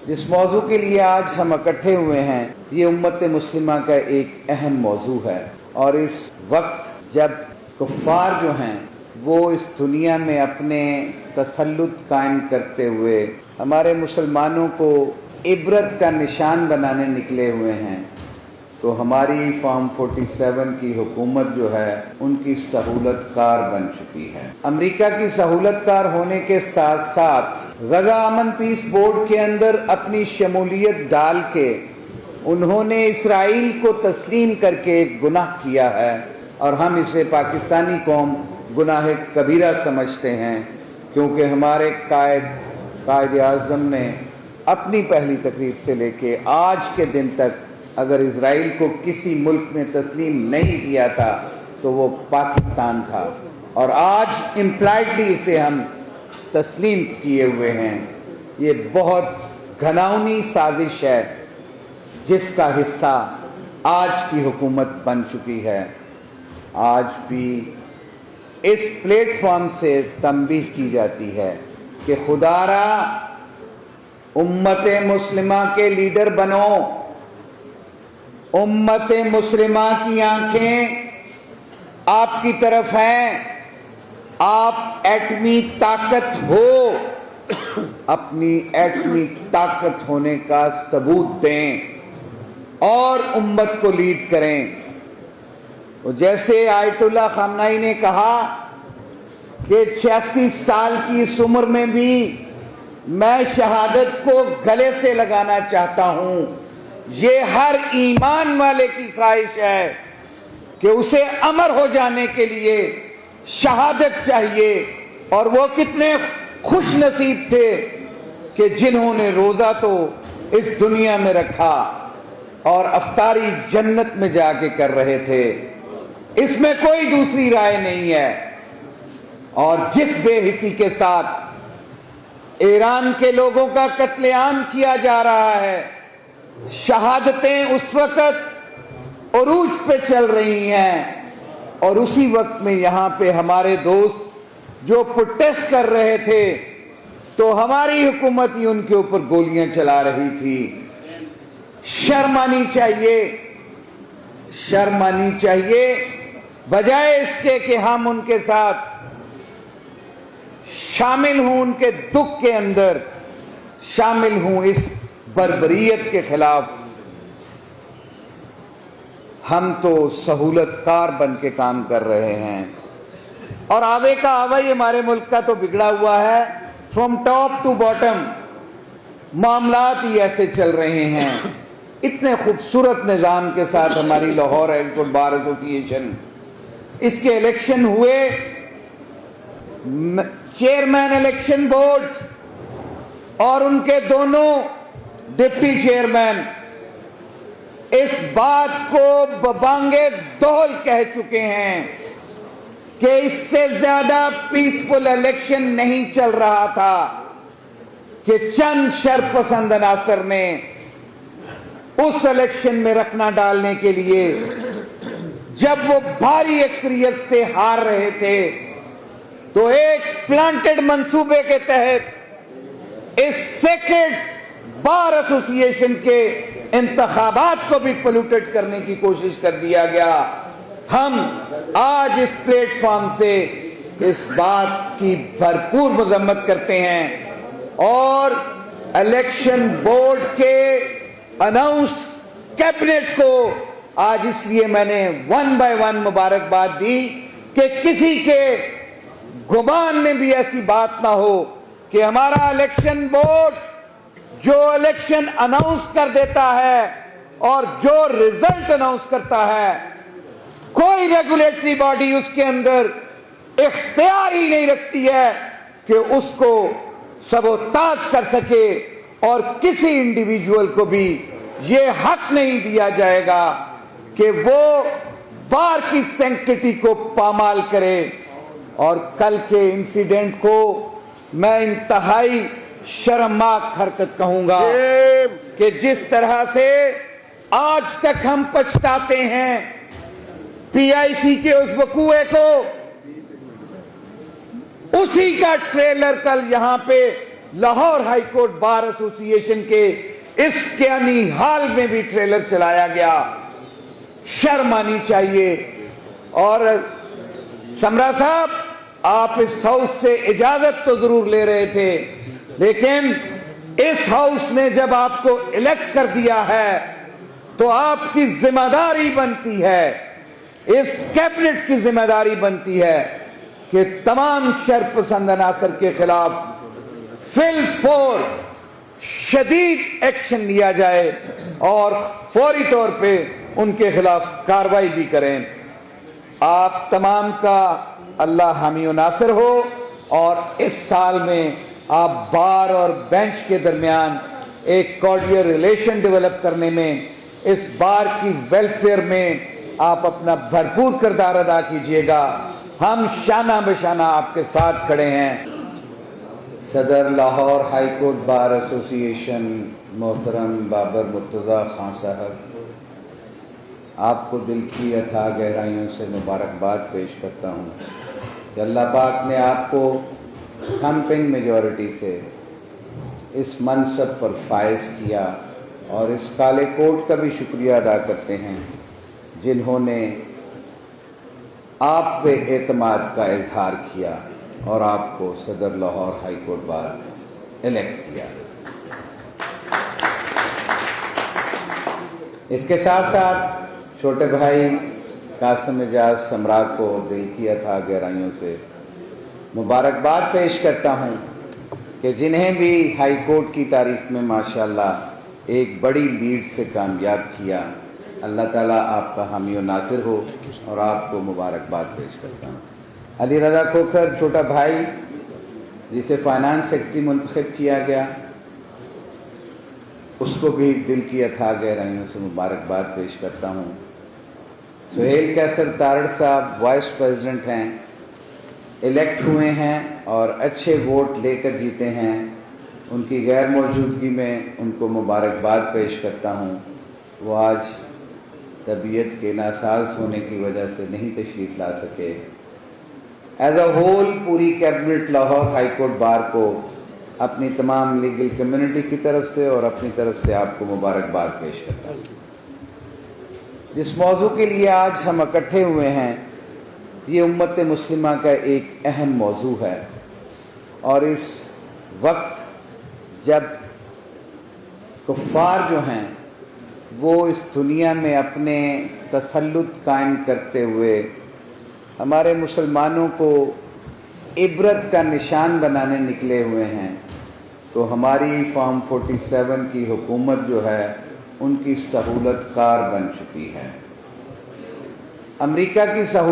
जिस मौजू के लिए आज हम इकट्ठे हुए हैं ये उम्मत मुस्लिमा का एक अहम मौजू है और इस वक्त जब कुफ्फार जो हैं वो इस दुनिया में अपने तसल्लुत कायम करते हुए हमारे मुसलमानों को इबरत का निशान बनाने निकले हुए हैं, तो हमारी फॉर्म 47 की हुकूमत जो है उनकी सहूलतकार बन चुकी है। अमेरिका की सहूलतकार होने के साथ साथ गजा अमन पीस बोर्ड के अंदर अपनी शमूलियत डाल के उन्होंने इसराइल को तस्लीम करके एक गुनाह किया है और हम इसे पाकिस्तानी कौम गुनाह कबीरा समझते हैं, क्योंकि हमारे कायद आज़म ने अपनी पहली तकरीर से लेके आज के दिन तक अगर इज़राइल को किसी मुल्क ने तस्लीम नहीं किया था तो वो पाकिस्तान था, और आज इम्प्लाइडली उसे हम तस्लीम किए हुए हैं। ये बहुत घिनौनी साजिश है जिसका हिस्सा आज की हुकूमत बन चुकी है। आज भी इस प्लेटफॉर्म से तंबीह की जाती है कि खुदारा उम्मत मुस्लिमा के लीडर बनो, उम्मत मुस्लिमा की आंखें आपकी तरफ हैं, आप एटमी ताकत हो, अपनी एटमी ताकत होने का सबूत दें और उम्मत को लीड करें। तो जैसे आयतुल्लाह खामनाई ने कहा कि 86 साल की इस उम्र में भी मैं शहादत को गले से लगाना चाहता हूं, ये हर ईमान वाले की ख्वाहिश है कि उसे अमर हो जाने के लिए शहादत चाहिए। और वो कितने खुश नसीब थे कि जिन्होंने रोजा तो इस दुनिया में रखा और अफ्तारी जन्नत में जाके कर रहे थे, इसमें कोई दूसरी राय नहीं है। और जिस बेहिसी के साथ ईरान के लोगों का कत्लेआम किया जा रहा है, शहादतें उस वक्त उरूज पे चल रही हैं और उसी वक्त में यहाँ पे हमारे दोस्त जो प्रोटेस्ट कर रहे थे तो हमारी हुकूमत ही उनके ऊपर गोलियां चला रही थी। शर्म आनी चाहिए, शर्म आनी चाहिए, बजाय इसके कि हम उनके साथ शामिल हूं, उनके दुख के अंदर शामिल हूं। इस बर्बरियत के खिलाफ हम तो सहूलतकार बन के काम कर रहे हैं और आवे का आवा ही हमारे मुल्क का तो बिगड़ा हुआ है। फ्रॉम टॉप टू बॉटम मामलात ही ऐसे चल रहे हैं। इतने खूबसूरत निज़ाम के साथ हमारी Lahore high court bar association, इसके इलेक्शन हुए, चेयरमैन इलेक्शन बोर्ड और उनके दोनों डिप्टी चेयरमैन इस बात को बबांगे दोहल कह चुके हैं कि इससे ज्यादा पीसफुल इलेक्शन नहीं चल रहा था कि चंद शरपसंद अनासर ने उस इलेक्शन में रखना डालने के लिए, जब वो भारी अक्सरियत से हार रहे थे, तो एक प्लांटेड मंसूबे के तहत इस सेक्रेड बार एसोसिएशन के इंतखाबात को भी पोल्यूटेड करने की कोशिश कर दिया गया। हम आज इस प्लेटफॉर्म से इस बात की भरपूर मजम्मत करते हैं और इलेक्शन बोर्ड के अनाउंस्ड कैबिनेट को आज इसलिए मैंने 1 बाय 1 मुबारकबाद दी कि किसी के गुमान में भी ऐसी बात ना हो कि हमारा इलेक्शन बोर्ड जो इलेक्शन अनाउंस कर देता है और जो रिजल्ट अनाउंस करता है, कोई रेगुलेटरी बॉडी उसके अंदर इख्तियार ही नहीं रखती है कि उसको सबोताज कर सके और किसी इंडिविजुअल को भी ये हक नहीं दिया जाएगा कि वो बार की सैंक्टिटी को पामाल करे। और कल के इंसिडेंट को मैं इंतहाई शर्मनाक हरकत कहूंगा कि जिस तरह से आज तक हम पछताते हैं पीआईसी के उस वकूए को, उसी का ट्रेलर कल यहां पे Lahore high court bar association के इस क्यानी हाल में भी ट्रेलर चलाया गया। शर्म आनी चाहिए। और समरा साहब, आप इस हाउस से इजाजत तो जरूर ले रहे थे, लेकिन इस हाउस ने जब आपको इलेक्ट कर दिया है तो आपकी जिम्मेदारी बनती है, इस कैबिनेट की जिम्मेदारी बनती है कि तमाम शरपसंद अनासर के खिलाफ फिल फौर शदीद एक्शन लिया जाए और फौरी तौर पे उनके खिलाफ कार्रवाई भी करें। आप तमाम का अल्लाह हामी व नासिर हो और इस साल में आप बार और बेंच के दरमियान एक कॉर्डियल रिलेशन डेवलप करने में, इस बार की वेलफेयर में आप अपना भरपूर किरदार अदा कीजिएगा। हम शाना बशाना आपके साथ खड़े हैं। सदर Lahore high court bar association मोहतरम बाबर मुर्तज़ा खान साहब, आपको दिल की अथाह गहराइयों से मुबारकबाद पेश करता हूँ कि अल्लाह पाक ने आपको थम्पिंग मेजॉरिटी से इस मनसब पर फायज किया, और इस काले कोर्ट का भी शुक्रिया अदा करते हैं जिन्होंने आप पे एतमाद का इजहार किया और आपको सदर Lahore high court bar elect किया। इसके साथ साथ छोटे भाई कासिम एजाज समरा को दिल की अथाह गहराइयों से मुबारकबाद पेश करता हूँ कि जिन्हें भी हाई कोर्ट की तारीख में माशाल्लाह एक बड़ी लीड से कामयाब किया। अल्लाह ताला आपका हामी व नासिर हो और आपको मुबारकबाद पेश करता हूँ। अली रज़ा खोखर छोटा भाई, जिसे फाइनेंस सेक्रेटरी मुंतखब किया गया, उसको भी दिल की अथाह गहराइयों से मुबारकबाद पेश करता हूँ। सुहेल कैसर तारड़ साहब वाइस प्रेसिडेंट हैं, इलेक्ट हुए हैं और अच्छे वोट लेकर जीते हैं। उनकी गैर मौजूदगी में उनको मुबारकबाद पेश करता हूँ। वो आज तबीयत के नासाज होने की वजह से नहीं तशरीफ़ ला सके। एज अ होल पूरी cabinet Lahore high court bar को अपनी तमाम लीगल कम्युनिटी की तरफ से और अपनी तरफ से आपको मुबारकबाद पेश करता हूँ। जिस मौजू के लिए आज हम इकट्ठे हुए हैं, ये उम्मत मुस्लिमा का एक अहम मौजू है, और इस वक्त जब कुफ़ार जो हैं वो इस दुनिया में अपने तसल्लुत कायम करते हुए हमारे मुसलमानों को इबरत का निशान बनाने निकले हुए हैं, तो हमारी फॉर्म 47 की हुकूमत जो है उनकी सहूलत कार बन चुकी है। अमेरिका की सहूलत